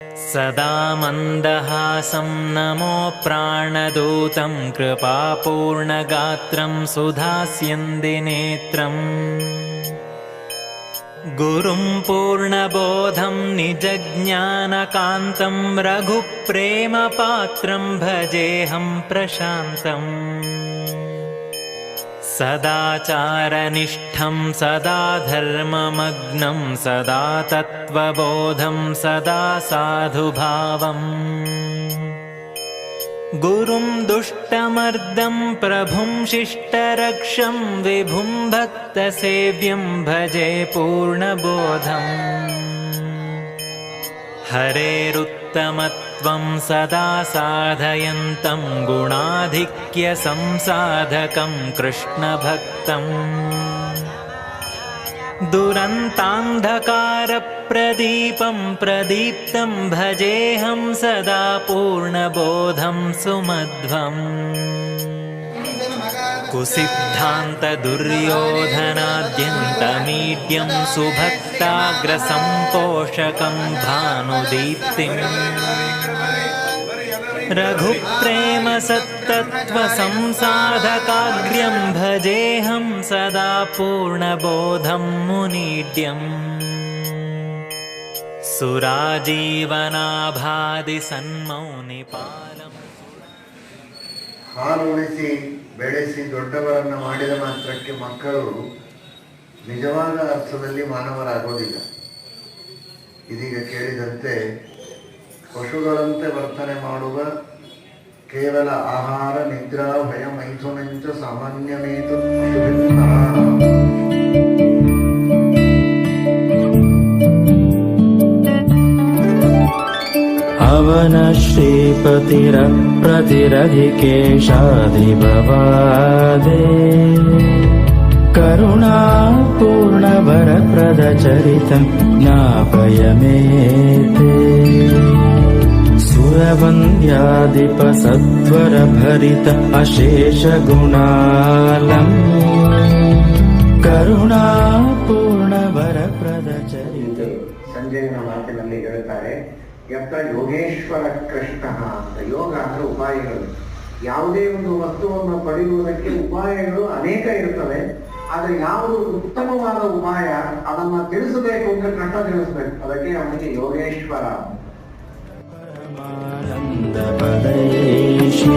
सदा मन्दहासं नमो प्राणदूतं कृपापूर्णगात्रं सुधास्यन्दिनेत्रम् गुरुं पूर्णबोधं निजज्ञानकान्तं रघुप्रेमपात्रं भजेऽहं प्रशान्तम् सदाचारनिष्ठं सदा धर्ममग्नं सदा तत्त्वबोधं सदा साधुभावम् गुरुं दुष्टमर्दं प्रभुं शिष्टरक्षं विभुं भक्तसेव्यं भजे पूर्णबोधम् हरेरुत्तमत्वं सदा साधयन्तं गुणाधिक्यसंसाधकं कृष्णभक्तम् दुरन्तान्धकारप्रदीपं प्रदीप्तं भजेऽहं सदा पूर्णबोधं सुमध्वम् कुसिद्धान्तदुर्योधनाद्यन्तमीड्यं सुभक्ताग्रसम्पोषकं भानुदीप्तिम् रघुप्रेमसत्तत्त्वसंसाधकाग्र्यं भजेऽहं सदा पूर्णबोधं मुनीड्यम् सुराजीवनाभादिसन्मौनिपालम् ಹಾಲುಣಿಸಿ ಬೆಳೆಸಿ ದೊಡ್ಡವರನ್ನು ಮಾಡಿದ ಮಾತ್ರಕ್ಕೆ ಮಕ್ಕಳು ನಿಜವಾದ ಅರ್ಥದಲ್ಲಿ ಮಾನವರಾಗೋದಿಲ್ಲ. ಇದೀಗ ಕೇಳಿದಂತೆ ಪಶುಗಳಂತೆ ವರ್ತನೆ ಮಾಡುವ ಕೇವಲ ಆಹಾರ ನಿದ್ರಾ ಭಯ ಮೈಥುನಂಚ ಸಾಮಾನ್ಯಮೇತು ಅವನ ಶ್ರೀಪತಿರಪ್ರತಿರಧಿಕೇಶಾಧಿಭವಾದೆ ಕರುಣಾಪೂರ್ಣವರಪ್ರದಚರಿತ ಜ್ಞಾಪಯಮೇತೆ ಸುರವಂದ್ಯಾಧಿಪ ಸತ್ವರಭರಿತ ಅಶೇಷ ಗುಣಾಲಂ ಕರುಣಾಪೂರ್ಣವರಪ್ರದಚರಿತ. ಸಂಜಯನ ಮಾತಿನಲ್ಲಿ ಹೇಳ್ತಾರೆ, ಯತ್ರ ಯೋಗೇಶ್ವರ ಕೃಷ್ಣ ಅಂತ. ಯೋಗ ಅಂದ್ರೆ ಉಪಾಯಗಳು. ಯಾವುದೇ ಒಂದು ವಸ್ತುವನ್ನು ಪಡೆಯುವುದಕ್ಕೆ ಉಪಾಯಗಳು ಅನೇಕ ಇರುತ್ತವೆ. ಆದರೆ ಯಾವುದು ಉತ್ತಮವಾದ ಉಪಾಯ ಅದನ್ನು ತಿಳಿಸಬೇಕು ಅಂದ್ರೆ ಕೃಷ್ಣ ತಿಳಿಸ್ಬೇಕು. ಅದಕ್ಕೆ ಅವನಿಗೆ ಯೋಗೇಶ್ವರ. ಪರಮಾನಂದ ಪದಯೇಶಿ